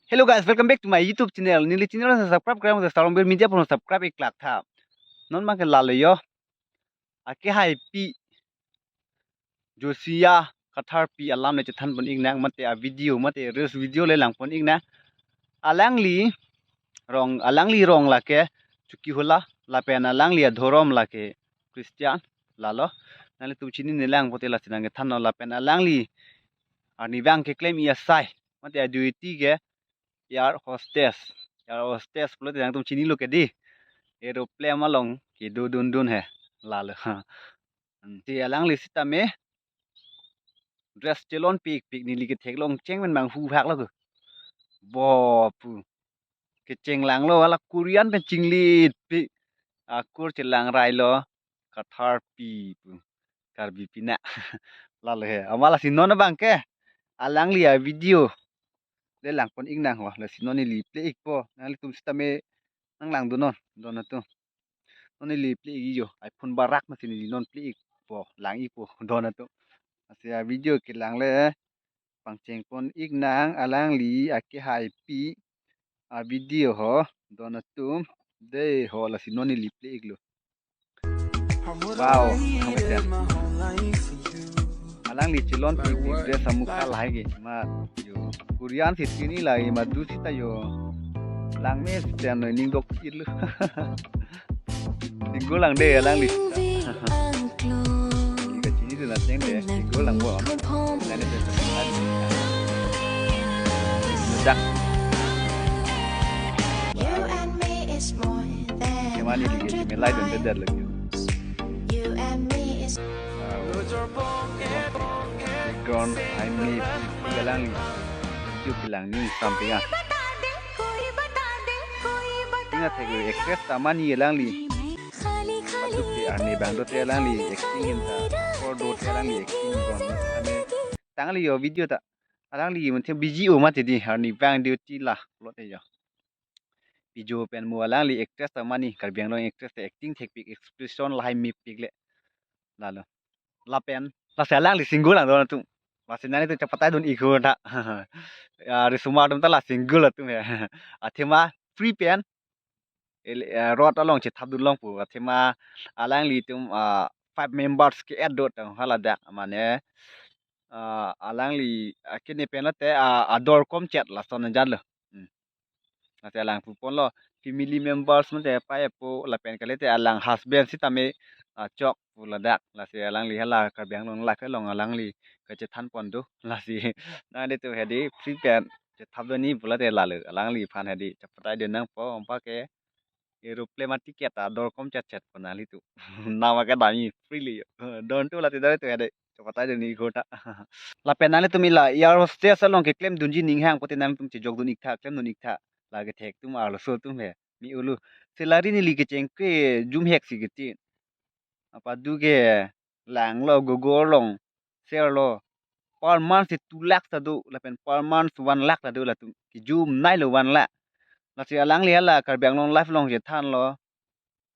Hello guys, welcome back to my YouTube channel. Nili channel sa subscribe kaya mo sa Starong Bear Media pun subscribe iklak tha. Non ma ke lalayo. Ake hai pi Josia kathar pi alam ne chathan pon ing nang mate a video mate reels video le lang pon ing na. Alangli rong la ke chuki hola la pe na langli dhorom la ke Christian lalo. Nali tu chini ne lang pote la sinang than la pe na langli ani bang ke claim ya sai. Mate a duty ke yar hostess. Yar hostess pulo te tum chini lo ke di. Aeroplane malong ki dun dun hai lal ti alang li sita me dress chelon pik ni li ke theklong cheng men mang hu phak lo bo pu ke cheng lang lo ala korean pen chingli pi akur chelang rai lo kathar pi pu kar bi pina lal he amala sinon bang ke alang li video le lang pon ing nang ho la sinon ni li play ik po nang li tum sita me nang lang du non don tu non li play iyo iphone barak ma sini non play po lang i po don tu asia video ke lang le pangcheng pon ik nang alang li ake hai pi a video ho don tu de ho la si non li play ik lo wow hameten alang li chilon pi pi de samuka lai ge ma yo korean sit kini lai ma du sita yo lang me sten ning dok it lu Tinggo lang de lang li cái chỉ là tiếng để tinggo lang bo này đểdak cái mà đi cái mình lại đến đây lagi background I need cái lang chụp cái lang ni something à ingat thấy express tamani lang li Patuki arni bang do te lang li acting in ta or do te lang li acting gon ame tang li yo video ta alang li mun the biji o ma te di arni bang de ti la lo te yo video pen mu alang li actress ta mani kar biang lo actress ta acting technique expression lai mi pik le la lo la pen la sa lang li single lang do tu la sin nani tu chapatai don ikho ta ri suma dum ta la single tu me athema free pen rot along che thab du long pu athema alang li tum 5 members ke add dot hala dak mane alang li kini pen la te ador kom chat la son jan lo ate alang pu pon lo family members mun te pa e po la pen kale te alang husband si tame chok pu la dak la se alang li hala ka bang long la ka long alang li ka che than pon du la si na de tu hedi free pen che thab do ni pu la te la le alang li phan hedi chapatai de nang po pa ke aeroplane ma ticket ador kom chat chat panali tu nama ka dami freely don tu la te dare tu hede chapatai de ni gota la penale tu mila air hostess along ke claim dunji ning hang pote nam tum che jog dun ikha claim dun ikha la ke thek tum ar so tum he mi ulu selari ni li ke cheng ke jum hek si ke ti apa du ke lang lo go long share lo per month 2 lakh ta du la pen per month 1 lakh ta du la tum ki jum nai lo 1 lakh la si alang li hala kar bang long life long je than lo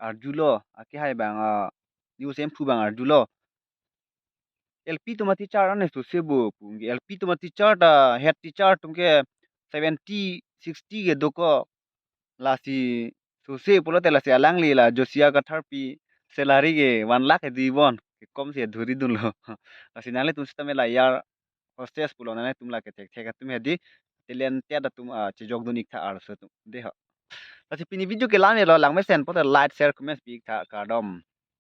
ar julo aki hai bang new sem phu bang ar julo LP tu mati char ane su sebo pungi LP tu mati char da head teacher tungke 70 60 ke doko la si su se pula te la si alang li la Josia ka therapy salary ke 1 lakh di bon ke kom se dhuri dun lo la si nale tum sta me la yar hostess pulo nale tum la ke tek tek tum hedi telen te da tum che jog dunik tha ar so tum de ha la si pini video ke la ne lo lang me sen pot like share comment speak tha ka dom